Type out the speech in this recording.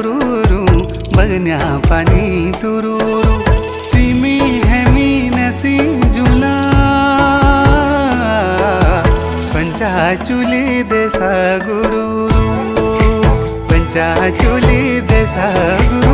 तुरुरू बगन्या पानी तुरुरू तिमी हेमी नसी जुला पंचाचुली देसा गुरु पंचाचुली देसा गुरु